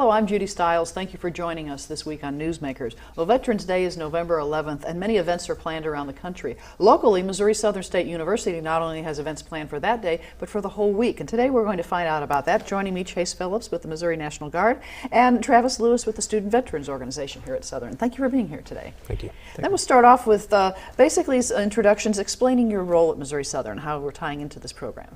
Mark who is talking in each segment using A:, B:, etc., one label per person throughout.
A: Hello, I'm Judy Stiles. Thank you for joining us this week on Newsmakers. Well, Veterans Day is November 11th, and many events are planned around the country. Locally, Missouri Southern State University not only has events planned for that day, but for the whole week. And today we're going to find out about that. Joining me, Chase Phillips with the Missouri National Guard, and Travis Lewis with the Student Veterans Organization here at Southern. Thank you for being here today.
B: Thank you.
A: Then we'll start off with basically introductions, explaining your role at Missouri Southern, how we're tying into this program.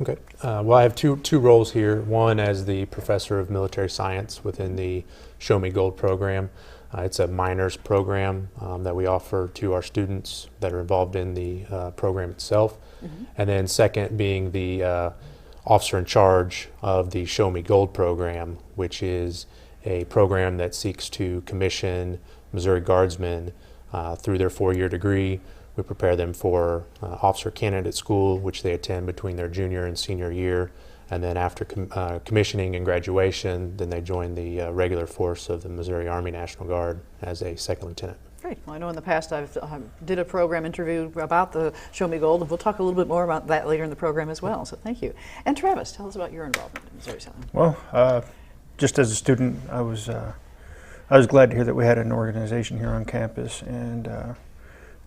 B: Okay. Well, I have two roles here. One as the Professor of Military Science within the Show Me Gold program. It's a minors program that we offer to our students that are involved in the program itself. And then second being the officer in charge of the Show Me Gold program, which is a program that seeks to commission Missouri Guardsmen through their 4-year degree. We prepare them for officer candidate school, which they attend between their junior and senior year. And then after commissioning and graduation, then they join the regular force of the Missouri Army National Guard as a second lieutenant.
A: Great. Well, I know in the past I've did a program interview about the Show Me Gold, and we'll talk a little bit more about that later in the program as well. So thank you. And Travis, tell us about your involvement in Missouri Southern.
C: Well, just as a student, I was glad to hear that we had an organization here on campus, and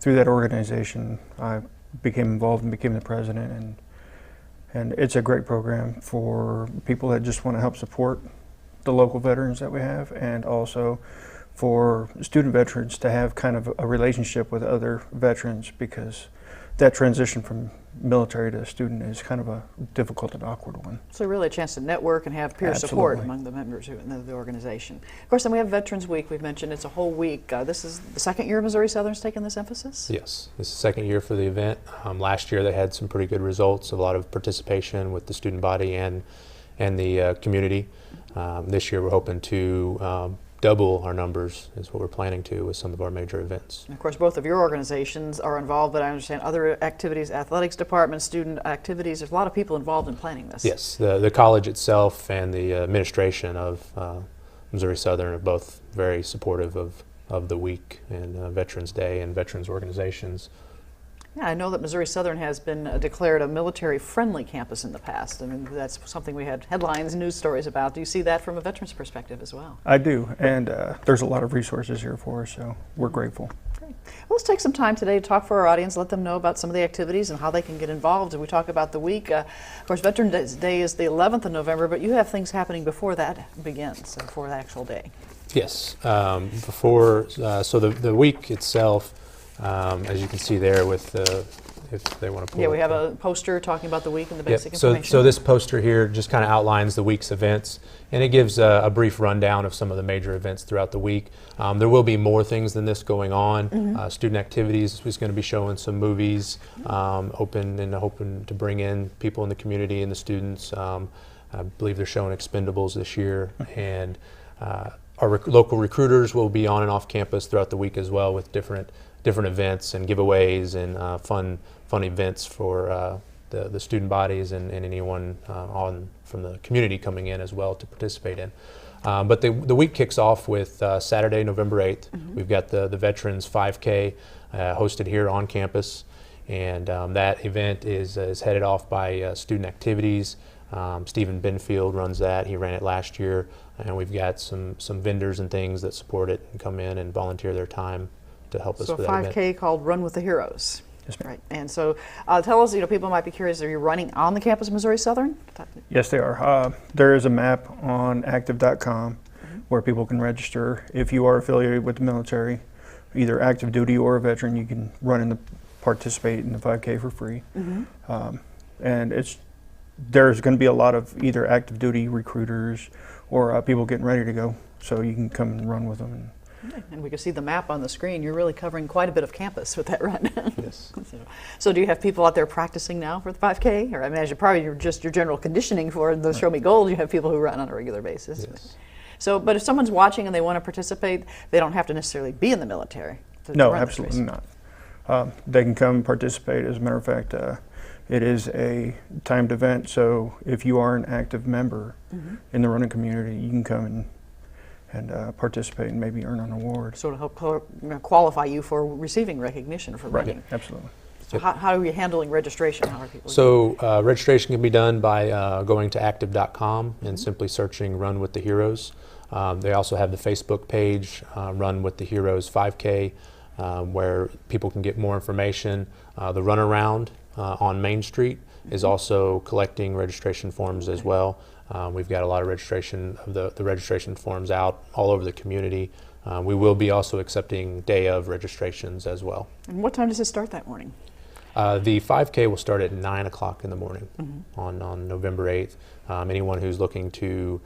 C: through that organization, I became involved and became the president. And it's a great program for people that just want to help support the local veterans that we have, and also for student veterans to have kind of a relationship with other veterans, because that transition from military to student is kind of a difficult and awkward one.
A: So really a chance to network and have peer support among the members in the organization. Of course, then we have Veterans Week. We've mentioned it's a whole week. This is the second year Missouri Southern's taken this emphasis?
B: Yes, this is the second year for the event. Last year they had some pretty good results, a lot of participation with the student body and the community. This year we're hoping to double our numbers is what we're planning to with some of our major events.
A: And of course, both of your organizations are involved, but I understand other activities, athletics department, student activities. There's a lot of people involved in planning this.
B: Yes, the college itself and the administration of Missouri Southern are both very supportive of the week and Veterans Day and veterans organizations.
A: Yeah, I know that Missouri Southern has been declared a military-friendly campus in the past. I mean, that's something we had headlines, news stories about. Do you see that from a veteran's perspective as well?
C: I do, and there's a lot of resources here for us, so we're grateful.
A: Great. Well, let's take some time today to talk for our audience, let them know about some of the activities and how they can get involved. And we talk about the week. Of course, Veterans Day is the 11th of November, but you have things happening before that begins, before the actual day.
B: Yes, so the week itself, as you can see there with if they want to pull.
A: Yeah, we have a poster talking about the week and the basic information.
B: So this poster here just kind of outlines the week's events, and it gives a brief rundown of some of the major events throughout the week. There will be more things than this going on. Student activities is going to be showing some movies, hoping to bring in people in the community and the students. I believe they're showing Expendables this year, and our local recruiters will be on and off campus throughout the week as well with different events and giveaways and fun events for the student bodies and anyone from the community coming in as well to participate in. But the week kicks off with Saturday, November 8th. We've got the Veterans 5K hosted here on campus, and that event is headed off by Student Activities. Stephen Benfield runs that. He ran it last year, and we've got some vendors and things that support it and come in and volunteer their time to help us with that event.
A: So 5K called Run with the Heroes.
C: Yes, ma'am.
A: Right. And so tell us, people might be curious, are you running on the campus of Missouri Southern?
C: Yes, they are. There is a map on active.com where people can register. If you are affiliated with the military, either active duty or a veteran, you can participate in the 5K for free. And there's going to be a lot of either active duty recruiters or people getting ready to go, so you can come and run with them.
A: And we can see the map on the screen. You're really covering quite a bit of campus with that run.
B: Yes.
A: So do you have people out there practicing now for the 5K? Or I imagine probably your general conditioning for the Show Me Gold, you have people who run on a regular basis.
B: Yes.
A: But if someone's watching and they want to participate, they don't have to necessarily be in the military to
C: No,
A: run
C: absolutely not. They can come participate. As a matter of fact, it is a timed event, so if you are an active member in the running community, you can come and participate and maybe earn an award.
A: So to help qualify you for receiving recognition for running.
C: Right, absolutely.
A: So how are you handling registration? How are people
B: registration can be done by going to active.com and simply searching Run with the Heroes. They also have the Facebook page, Run with the Heroes 5K, where people can get more information. The runaround on Main Street is also collecting registration forms as well. We've got a lot of registration of the registration forms out all over the community. We will be also accepting day of registrations as well.
A: And what time does it start that morning?
B: The 5K will start at 9 o'clock in the morning on November 8th. Anyone who's looking to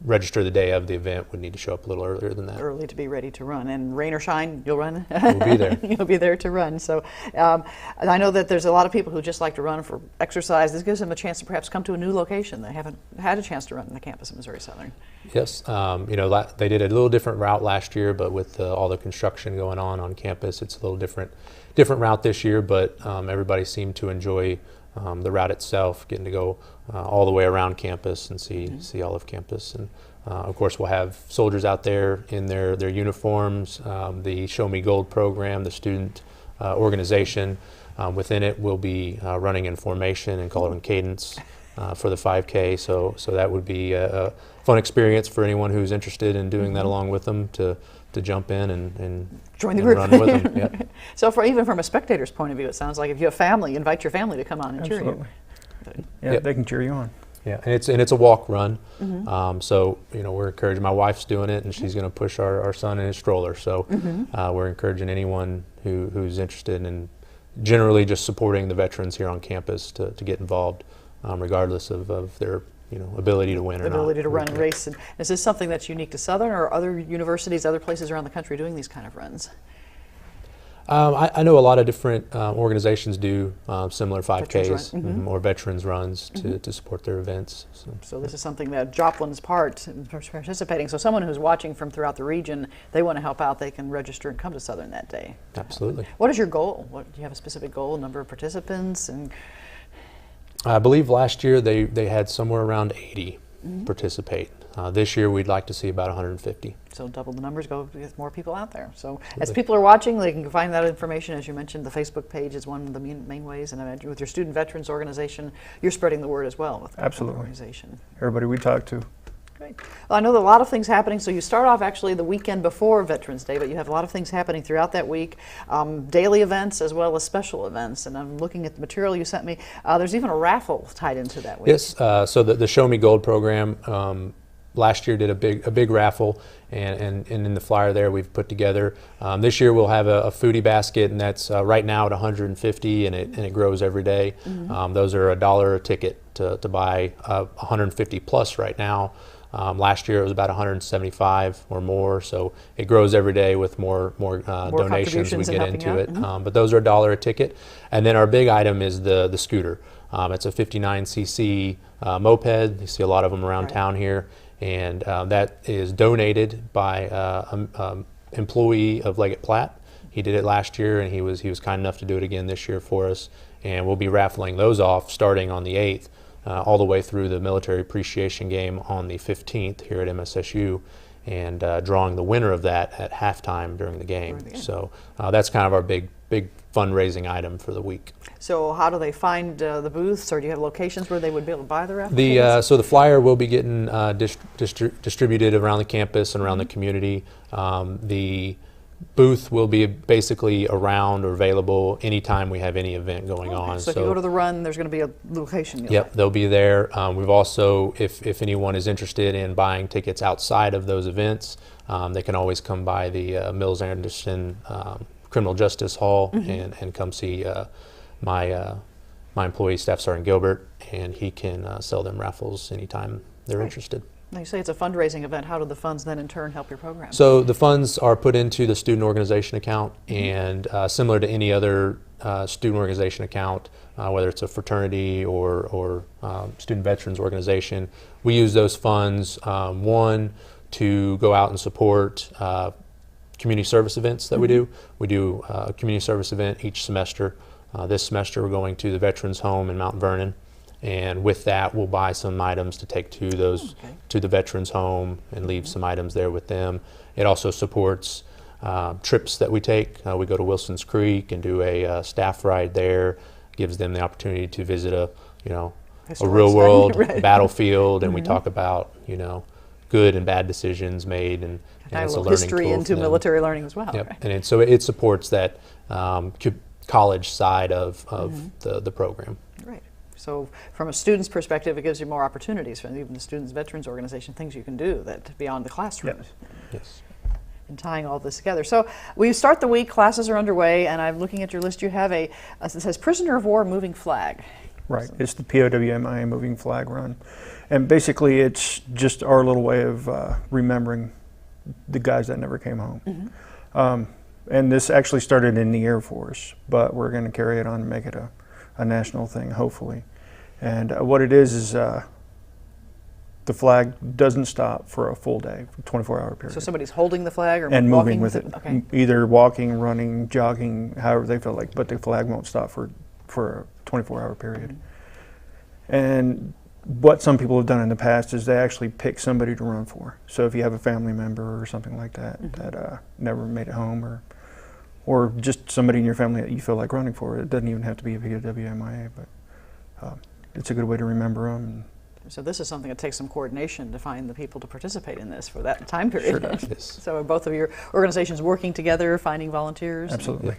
B: register the day of the event would need to show up a little earlier than that.
A: Early to be ready to run, and rain or shine, you'll run.
B: We'll be there.
A: You'll be there to run. So I know that there's a lot of people who just like to run for exercise. This gives them a chance to perhaps come to a new location. They haven't had a chance to run on the campus of Missouri Southern.
B: Yes, they did a little different route last year, but with all the construction going on campus, it's a little different route this year. But everybody seemed to enjoy the route itself, getting to go all the way around campus and see all of campus. And of course, we'll have soldiers out there in their uniforms. The Show Me Gold program, the student organization within it, will be running in formation and color and cadence for the 5K. So that would be a fun experience for anyone who's interested in doing that along with them to jump in and
A: join the group.
B: Run with them. Yep.
A: So even from a spectator's point of view, it sounds like if you have family, invite your family to come on and cheer you.
C: Yeah,
B: Yep.
C: they can cheer you on.
B: Yeah, and it's a walk run. So we're encouraging. My wife's doing it, and she's going to push our son in his stroller. So we're encouraging anyone who's interested in generally just supporting the veterans here on campus to get involved, regardless of their ability to win or not.
A: Ability to run and race. And is this something that's unique to Southern, or other universities, other places around the country doing these kind of runs?
B: I know a lot of different organizations do similar 5Ks
A: Veterans
B: or veterans runs to support their events.
A: So this is something that Joplin's part in participating. So someone who's watching from throughout the region, they want to help out, they can register and come to Southern that day.
B: Absolutely.
A: What is your goal? Do you have a specific goal, number of participants? And
B: I believe last year they had somewhere around 80 participate. This year we'd like to see about 150.
A: So double the numbers, go get more people out there. So as people are watching, they can find that information. As you mentioned, the Facebook page is one of the main ways. And I imagine with your Student Veterans Organization, you're spreading the word as well with the organization.
C: Everybody we talk to.
A: Great. Well, I know there are a lot of things happening. So you start off actually the weekend before Veterans Day, but you have a lot of things happening throughout that week, daily events as well as special events. And I'm looking at the material you sent me. There's even a raffle tied into that week.
B: Yes. So the Show Me Gold program last year did a big raffle, and in the flyer there we've put together. This year we'll have a foodie basket, and that's right now at 150, and it grows every day. Those are $1 a ticket to buy 150 plus right now. Last year it was about 175 or more, so it grows every day with more donations we get into it. But those are $1 a ticket. And then our big item is the scooter. It's a 59cc moped. You see a lot of them around town here. And that is donated by an employee of Leggett Platt. He did it last year, and he was kind enough to do it again this year for us. And we'll be raffling those off starting on the 8th, all the way through the military appreciation game on the 15th here at MSSU, and drawing the winner of that at halftime during the game. So that's kind of our big fundraising item for the week.
A: So how do they find the booths, or do you have locations where they would be able to buy the raffle tickets?
B: So the flyer will be getting distributed around the campus and around the community. The booth will be basically around or available anytime we have any event going on.
A: So if you go to the run, there's going to be a location.
B: Yep, they'll be there. We've also, if anyone is interested in buying tickets outside of those events, they can always come by the Mills Anderson Criminal Justice Hall and come see my employee, Staff Sergeant Gilbert, and he can sell them raffles anytime they're interested.
A: Now you say it's a fundraising event. How do the funds then in turn help your program?
B: So the funds are put into the student organization account, and similar to any other student organization account, whether it's a fraternity or student veterans organization, we use those funds, one, to go out and support community service events that we do. We do a community service event each semester. This semester we're going to the Veterans Home in Mount Vernon, and with that we'll buy some items to take to to the Veterans Home and leave some items there with them. It also supports trips that we take. We go to Wilson's Creek and do a staff ride there. Gives them the opportunity to visit a real world battlefield, and we talk about good and bad decisions made, and
A: a
B: it's a
A: little
B: learning
A: history
B: tool
A: into
B: for them.
A: military learning as well.
B: Yep.
A: Right?
B: And so it supports that college side of the program.
A: Right. So from a student's perspective, it gives you more opportunities from even the Students Veterans Organization, things you can do that beyond the classroom.
B: Yes.
A: And tying all this together. So we start the week, classes are underway, and I'm looking at your list. You have it says Prisoner of War Moving Flag.
C: Right, it's the POW Moving Flag Run. And basically it's just our little way of remembering the guys that never came home. And this actually started in the Air Force, but we're going to carry it on and make it a national thing, hopefully. And what it is the flag doesn't stop for a full day, 24-hour period.
A: So somebody's holding the flag or
C: and
A: walking
C: moving with it.
A: Okay.
C: Either walking, running, jogging, however they feel like, but the flag won't stop for a 24-hour period. And what some people have done in the past is they actually pick somebody to run for. So if you have a family member or something like that that never made it home, or just somebody in your family that you feel like running for, it doesn't even have to be a POW-MIA, but it's a good way to remember them.
A: So this is something that takes some coordination to find the people to participate in this for that time period.
C: Sure does.
B: Yes.
A: So are both of your organizations working together, finding volunteers?
C: Absolutely.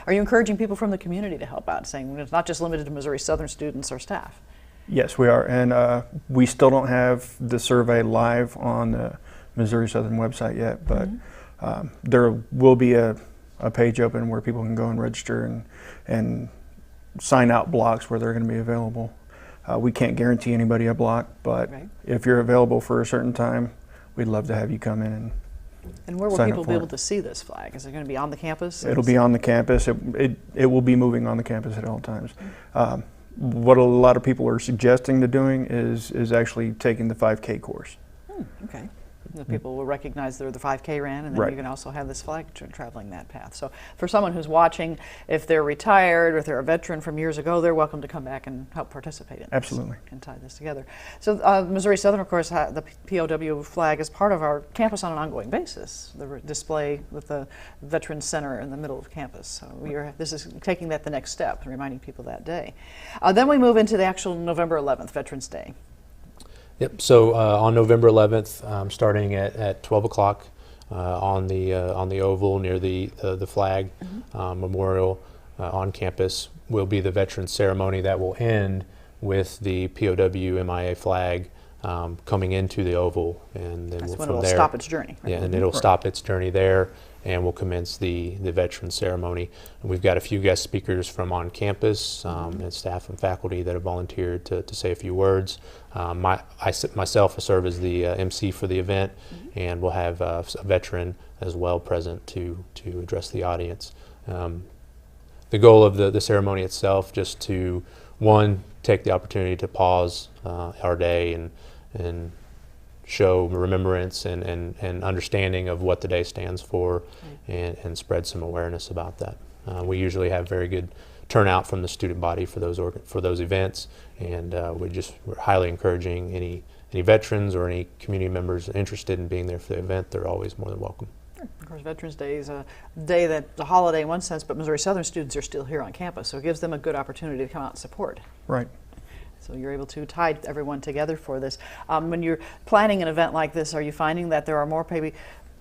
A: Are you encouraging people from the community to help out, saying it's not just limited to Missouri Southern students or staff?
C: Yes, we are, and we still don't have the survey live on the Missouri Southern website yet, but there will be a page open where people can go and register and sign out blocks where they're going to be available. We can't guarantee anybody a block, but if you're available for a certain time, we'd love to have you come in
A: and where will
C: sign
A: people
C: up
A: be
C: for
A: able to see this flag? Is it going to be on the campus?
C: It'll be on the campus. It will be moving on the campus at all times. What a lot of people are suggesting to doing is actually taking the 5K course.
A: Okay. The people will recognize they're the 5K ran, and then
C: Right.
A: you can also have this flag traveling that path. So for someone who's watching, if they're retired or if they're a veteran from years ago, they're welcome to come back and help participate in this.
C: Absolutely.
A: And tie this together. So Missouri Southern, of course, the POW flag is part of our campus on an ongoing basis. The display with the Veterans Center in the middle of campus. So this is taking that the next step, reminding people that day. Then we move into the actual November 11th, Veterans Day.
B: Yep. So on November 11th, starting at 12 o'clock on the oval near the flag memorial on campus will be the Veterans Ceremony that will end with the POW-MIA flag coming into the oval, and then
A: That's when
B: from
A: it'll
B: there
A: stop its journey. Right?
B: Yeah, and it'll stop its journey there, and we'll commence the Veterans Ceremony. And we've got a few guest speakers from on campus and staff and faculty that have volunteered to say a few words. Myself serve as the MC for the event, and we'll have a veteran as well present to address the audience. The goal of the ceremony itself, just to, one, take the opportunity to pause our day and show remembrance and understanding of what the day stands for, and spread some awareness about that. We usually have very good turnout from the student body for those events, and we're highly encouraging any veterans or any community members interested in being there for the event. They're always more than welcome.
A: Of course, Veterans Day is a day that's a holiday in one sense, but Missouri Southern students are still here on campus, so it gives them a good opportunity to come out and support.
C: Right.
A: So you're able to tie everyone together for this. When you're planning an event like this, are you finding that there are more maybe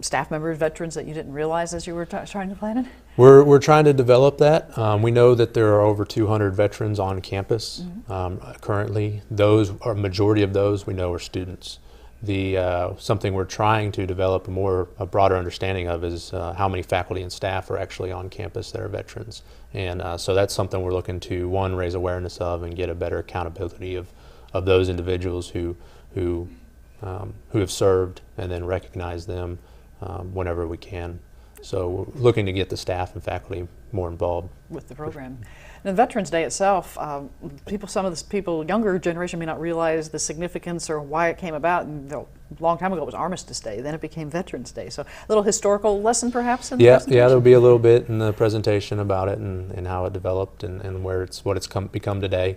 A: staff members, veterans that you didn't realize as you were trying to plan it?
B: We're trying to develop that. We know that there are over 200 veterans on campus currently. Majority of those we know are students. Something we're trying to develop a broader understanding of is how many faculty and staff are actually on campus that are veterans. And so that's something we're looking to, one, raise awareness of and get a better accountability of those individuals who have served, and then recognize them whenever we can. So we're looking to get the staff and faculty more involved
A: with the program. And Veterans Day itself, some of the people, younger generation may not realize the significance or why it came about. And a long time ago it was Armistice Day, then it became Veterans Day. So a little historical lesson perhaps in the presentation? Yeah,
B: there'll be a little bit in the presentation about it and how it developed and what it's become today.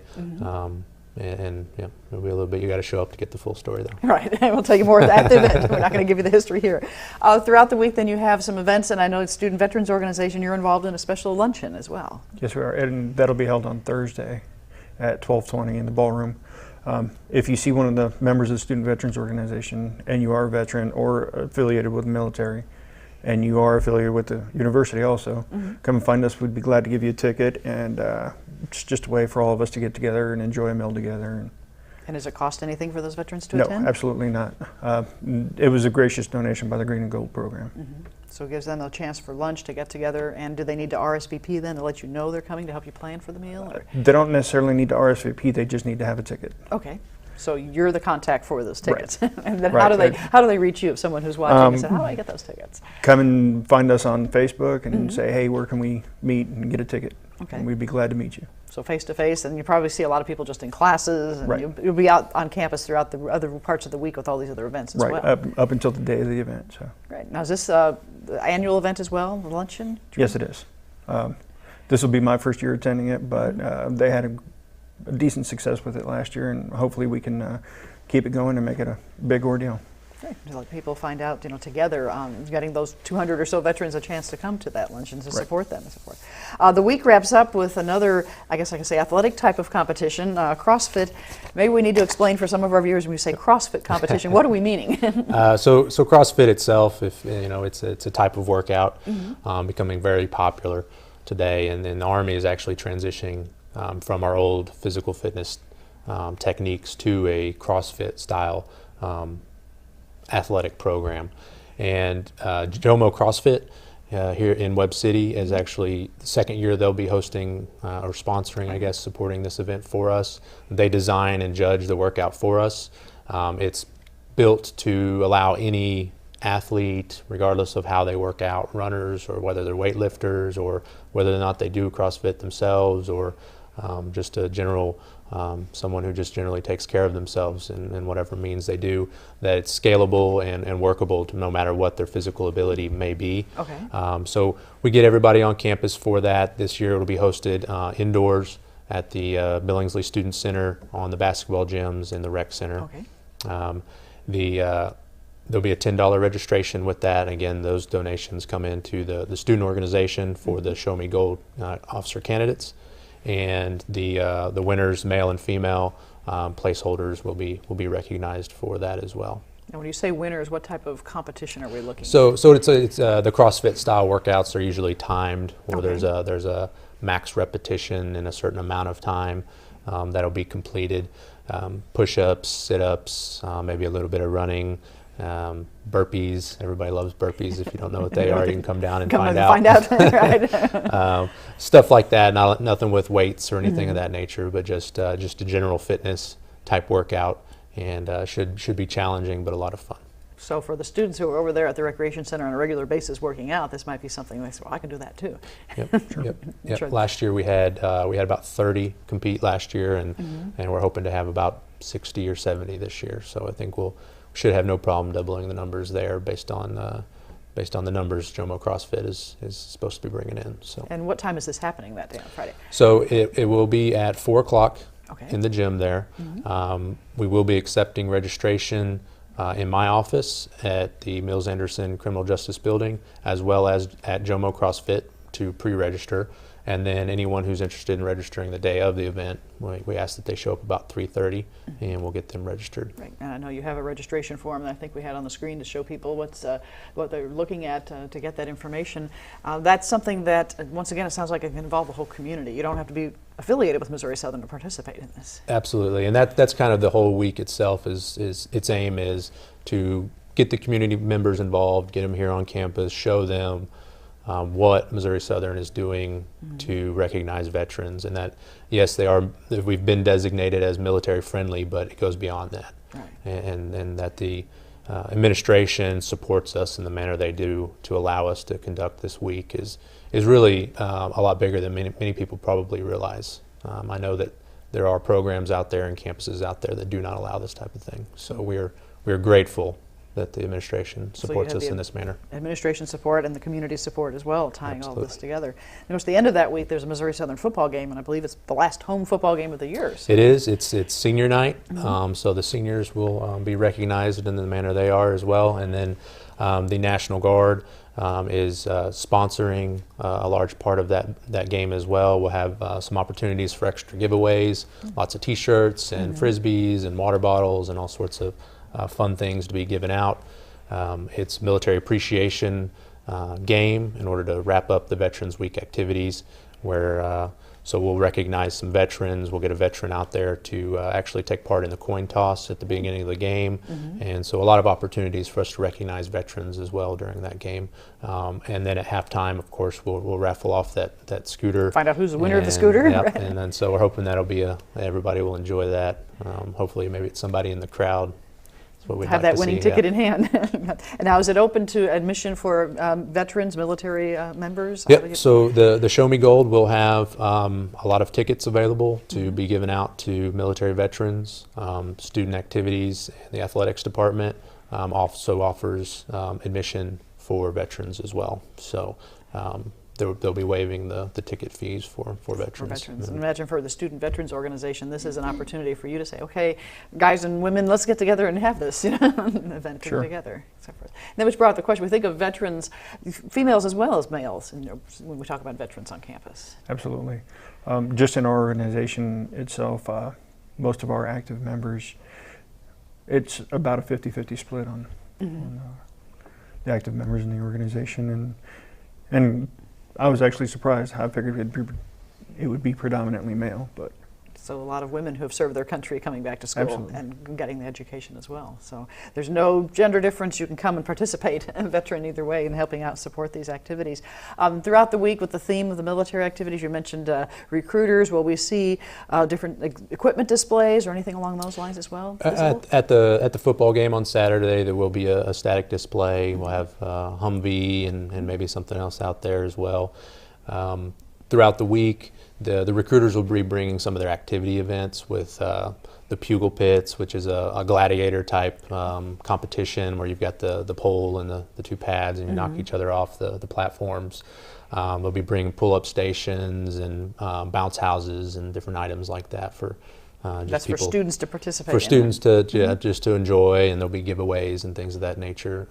B: And yeah, there'll be a little bit. You got to show up to get the full story, though.
A: Right, and we'll tell you more at the event. We're not going to give you the history here. Throughout the week, then you have some events, and I know the Student Veterans Organization, you're involved in a special luncheon as well.
C: Yes, we are, and that'll be held on Thursday at 12:20 in the ballroom. If you see one of the members of the Student Veterans Organization and you are a veteran or affiliated with the military, and you are affiliated with the university also, come and find us. We'd be glad to give you a ticket, and it's just a way for all of us to get together and enjoy a meal together.
A: And does it cost anything for those veterans to
C: No,
A: attend?
C: absolutely not. It was a gracious donation by the Green and Gold program.
A: So it gives them a chance for lunch to get together. And do they need to RSVP then to let you know they're coming to help you plan for the meal? Or?
C: They don't necessarily need to RSVP, they just need to have a ticket.
A: Okay. So you're the contact for those tickets.
C: Right.
A: And then
C: Right.
A: how do they reach you if someone who's watching and said, how do I get those tickets?
C: Come and find us on Facebook and say, hey, where can we meet and get a ticket?
A: Okay.
C: And we'd be glad to meet you.
A: So face to face, and you probably see a lot of people just in classes, and
C: Right.
A: you'll be out on campus throughout the other parts of the week with all these other events as
C: Right,
A: well.
C: up until the day of the event. So.
A: Right. Now, is this the annual event as well, the luncheon?
C: Yes, it is. This will be my first year attending it, but they had a decent success with it last year, and hopefully we can keep it going and make it a big ordeal.
A: Right. To let people find out, together, getting those 200 or so veterans a chance to come to that luncheon to support them and so forth. The week wraps up with another, I guess I can say, athletic type of competition, CrossFit. Maybe we need to explain for some of our viewers when we say CrossFit competition, what are we meaning?
B: So CrossFit itself, if it's a type of workout, becoming very popular today, and then the Army is actually transitioning from our old physical fitness techniques to a CrossFit style athletic program. And Jomo CrossFit here in Webb City is actually the second year they'll be hosting or sponsoring, I guess, supporting this event for us. They design and judge the workout for us. It's built to allow any athlete, regardless of how they work out, runners or whether they're weightlifters or whether or not they do CrossFit themselves, or just a general someone who just generally takes care of themselves in whatever means they do, that it's scalable and workable to no matter what their physical ability may be.
A: Okay.
B: So we get everybody on campus for that. This year it'll be hosted indoors at the Billingsley Student Center, on the basketball gyms and the rec center.
A: Okay.
B: There'll be a $10 registration with that. Again, those donations come into the student organization for the Show Me Gold officer candidates. And the winners, male and female placeholders, will be recognized for that as well.
A: And when you say winners, what type of competition are we looking at?
B: So it's the CrossFit style workouts are usually timed, or there's a max repetition in a certain amount of time that'll be completed. Push-ups, sit-ups, maybe a little bit of running. Burpees. Everybody loves burpees. If you don't know what they are, you can come down and find out. Right. Stuff like that. Nothing with weights or anything of that nature, but just a general fitness type workout, and should be challenging but a lot of fun.
A: So for the students who are over there at the recreation center on a regular basis working out, this might be something they say, well, I can do that too.
B: Yep. Sure. Last year we had about 30 compete last year, and we're hoping to have about 60 or 70 this year. So I think we should have no problem doubling the numbers there based on the numbers Jomo CrossFit is supposed to be bringing in. So.
A: And what time is this happening that day on Friday?
B: So it will be at 4 o'clock in the gym there. We will be accepting registration in my office at the Mills Anderson Criminal Justice Building, as well as at Jomo CrossFit to pre-register. And then anyone who's interested in registering the day of the event, we ask that they show up about 3:30, and we'll get them registered. Right.
A: And I know you have a registration form that I think we had on the screen to show people what they're looking at to get that information. That's something that, once again, it sounds like it can involve the whole community. You don't have to be affiliated with Missouri Southern to participate in this.
B: Absolutely, and that's kind of the whole week itself. Is its aim is to get the community members involved, get them here on campus, show them what Missouri Southern is doing to recognize veterans, and that yes, we've been designated as military friendly, but it goes beyond that. Right. And that the administration supports us in the manner they do to allow us to conduct this week is really a lot bigger than many people probably realize. I know that there are programs out there and campuses out there that do not allow this type of thing, so we're grateful that the administration
A: So you
B: supports
A: have
B: us
A: the
B: in this manner.
A: Administration support and the community support as well, tying all this
B: Absolutely.
A: together. And of course, the end of that week, there's a Missouri Southern football game, and I believe it's the last home football game of the year. So
B: It is. It's senior night, so the seniors will be recognized in the manner they are as well. And then the National Guard is sponsoring a large part of that game as well. We'll have some opportunities for extra giveaways, lots of T-shirts and frisbees and water bottles and all sorts of fun things to be given out. It's military appreciation game in order to wrap up the Veterans Week activities, where so we'll recognize some veterans. We'll get a veteran out there to actually take part in the coin toss at the beginning of the game, and so a lot of opportunities for us to recognize veterans as well during that game. And then at halftime, of course, we'll raffle off that scooter.
A: find out who's the winner of the scooter.
B: Yep,
A: Right.
B: and then so we're hoping that'll be everybody will enjoy that. Hopefully, maybe it's somebody in the crowd. That's what we'd
A: Have
B: like
A: that
B: to
A: winning
B: see,
A: ticket
B: yeah.
A: in hand. And now, is it open to admission for veterans, military members?
B: Yep. So the Show Me Gold will have a lot of tickets available to be given out to military veterans. Student activities, the athletics department also offers admission for veterans as well. So they'll be waiving the ticket fees for veterans.
A: For veterans. And imagine for the Student Veterans Organization, this is an opportunity for you to say, okay, guys and women, let's get together and have this event
C: Sure.
A: together. And then which brought up the question, we think of veterans, females as well as males, when we talk about veterans on campus.
C: Absolutely. Just in our organization itself, most of our active members, it's about a 50-50 split on the active members in the organization, and I was actually surprised. I figured it would be predominantly male, but
A: So a lot of women who have served their country coming back to school
C: Absolutely.
A: and getting the education as well. So there's no gender difference. You can come and participate, a veteran either way, in helping out support these activities. Throughout the week with the theme of the military activities, you mentioned recruiters. Will we see different equipment displays or anything along those lines as well?
B: At the football game on Saturday, there will be a static display. We'll have Humvee and maybe something else out there as well. Throughout the week, the recruiters will be bringing some of their activity events with the Pugil Pits, which is a gladiator type competition where you've got the pole and the two pads and you knock each other off the platforms. They'll be bringing pull-up stations and bounce houses and different items like that for
A: That's for students to participate
B: for
A: in.
B: students to just to enjoy, and there'll be giveaways and things of that nature.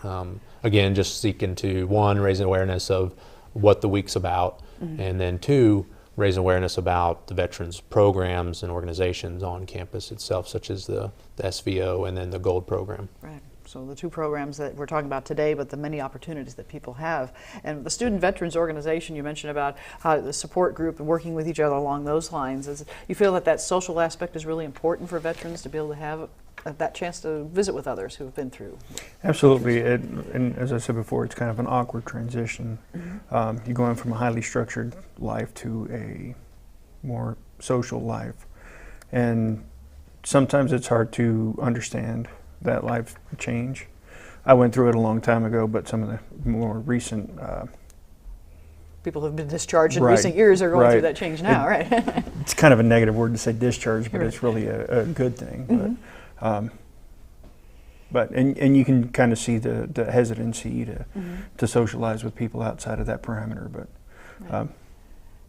B: Again, just seeking to, one, raise awareness of what the week's about, and then two, raise awareness about the veterans programs and organizations on campus itself, such as the SVO and then the Gold program.
A: Right. So the two programs that we're talking about today, but the many opportunities that people have. And the Student Veterans Organization, you mentioned about how the support group and working with each other along those lines. You feel that social aspect is really important for veterans to be able to have that chance to visit with others who have been through?
C: absolutely. And as I said before, it's kind of an awkward transition. You're going from a highly structured life to a more social life, and sometimes it's hard to understand that life change. I went through it a long time ago, but some of the more recent
A: People who have been discharged in
C: Right,
A: recent years are going through
C: right.
A: that change now, right?
C: it's kind of a negative word to say discharge, but
A: Right.
C: it's really a good thing. And you can kind of see the hesitancy to socialize with people outside of that parameter. But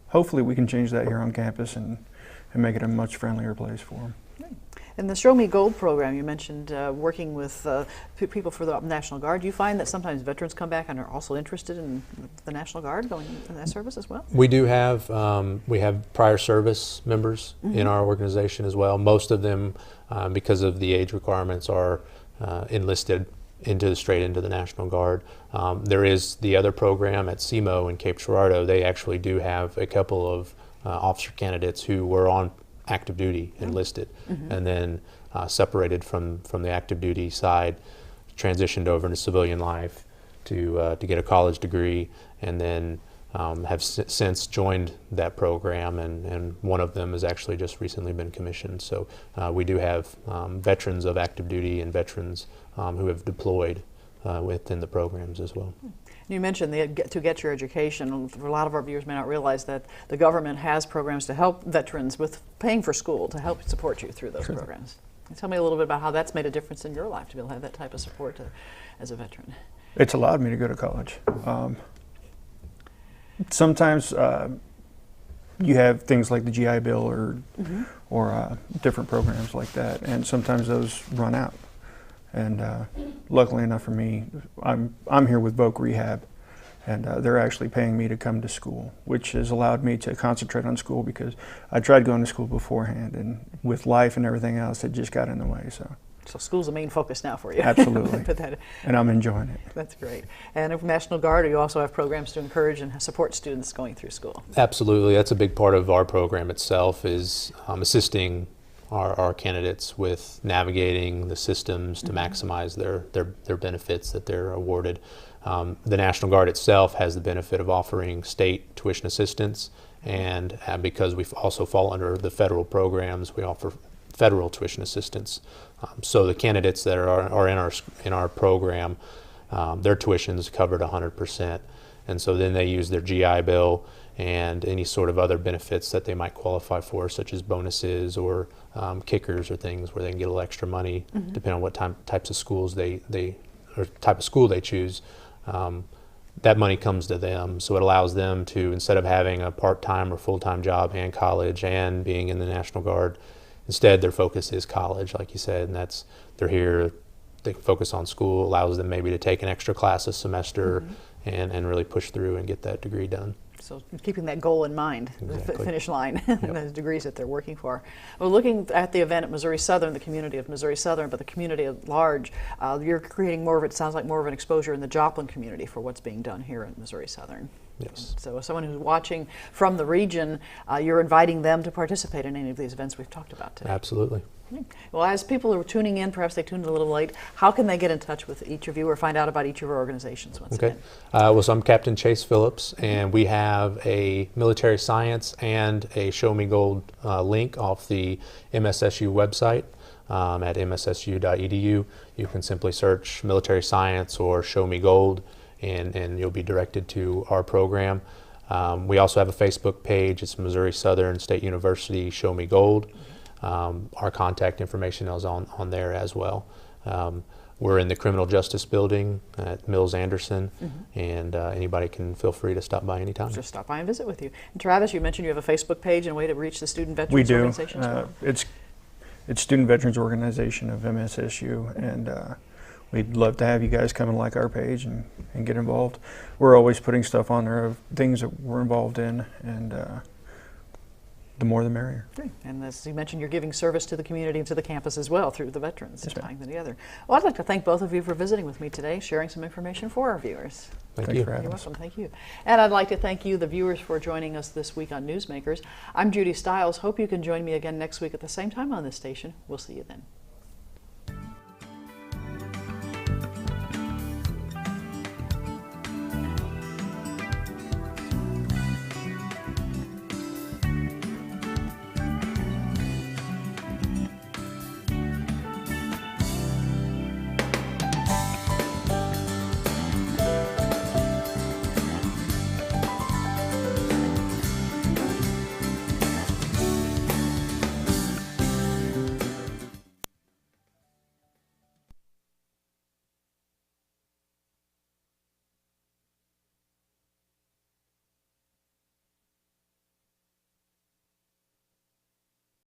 C: hopefully we can change that here on campus and make it a much friendlier place for them.
A: In the Show Me Gold program, you mentioned working with people for the National Guard. Do you find that sometimes veterans come back and are also interested in the National Guard, going in that service as well?
B: We do have prior service members in our organization as well. Most of them, because of the age requirements, are enlisted straight into the National Guard. There is the other program at SEMO in Cape Girardeau. They actually do have a couple of officer candidates who were on active duty, enlisted, and then separated from the active duty side, transitioned over into civilian life to get a college degree, and then have since joined that program, and one of them has actually just recently been commissioned. So we do have veterans of active duty and veterans who have deployed within the programs as well.
A: You mentioned to get your education. A lot of our viewers may not realize that the government has programs to help veterans with paying for school to help support you through those programs. Tell me a little bit about how that's made a difference in your life to be able to have that type of support as a veteran.
C: It's allowed me to go to college. Sometimes you have things like the GI Bill or different programs like that, and sometimes those run out. And luckily enough for me, I'm here with Voc Rehab, and they're actually paying me to come to school, which has allowed me to concentrate on school, because I tried going to school beforehand, and with life and everything else, it just got in the way. So
A: school's the main focus now for you.
C: Absolutely. And I'm enjoying it.
A: That's great. And in National Guard, you also have programs to encourage and support students going through school.
B: Absolutely. That's a big part of our program itself, is assisting our candidates with navigating the systems to maximize their benefits that they're awarded. The National Guard itself has the benefit of offering state tuition assistance, and because we also fall under the federal programs, we offer federal tuition assistance. So the candidates that are in our program, their tuition is covered 100%, and so then they use their GI Bill and any sort of other benefits that they might qualify for, such as bonuses or kickers or things where they can get a little extra money, depending on what types of schools or type of school they choose. That money comes to them, so it allows them to, instead of having a part-time or full-time job and college and being in the National Guard, instead their focus is college, like you said, and they're here, they focus on school, allows them maybe to take an extra class a semester and really push through and get that degree done.
A: So keeping that goal in mind,
B: Exactly.
A: the finish line, and those degrees that they're working for. Well, looking at the event at Missouri Southern, the community of Missouri Southern, but the community at large, you're creating more of it, sounds like more of an exposure in the Joplin community for what's being done here at Missouri Southern.
B: Yes.
A: So as someone who's watching from the region, you're inviting them to participate in any of these events we've talked about today.
B: Absolutely.
A: Well, as people are tuning in, perhaps they tuned in a little late, how can they get in touch with each of you or find out about each of our organizations once
B: Okay.
A: again?
B: Well, so I'm Captain Chase Phillips, and we have a military science and a Show Me Gold link off the MSSU website at mssu.edu. You can simply search military science or Show Me Gold, and you'll be directed to our program. We also have a Facebook page. It's Missouri Southern State University Show Me Gold. Our contact information is on there as well. We're in the Criminal Justice Building at Mills Anderson, and anybody can feel free to stop by anytime.
A: Just stop by and visit with you. And Travis, you mentioned you have a Facebook page and a way to reach the Student Veterans
C: We do.
A: Organization as well.
C: It's Student Veterans Organization of MSSU, and we'd love to have you guys come and like our page and get involved. We're always putting stuff on there of things that we're involved in, and the more the merrier.
A: Okay. And as you mentioned, you're giving service to the community and to the campus as well through the veterans,
C: Yes,
A: tying them together. Well, I'd like to thank both of you for visiting with me today, sharing some information for our viewers.
B: Thank
C: Thanks
B: you.
C: for having
A: You're
C: us.
A: welcome. Thank you. And I'd like to thank you, the viewers, for joining us this week on Newsmakers. I'm Judy Stiles. Hope you can join me again next week at the same time on this station. We'll see you then.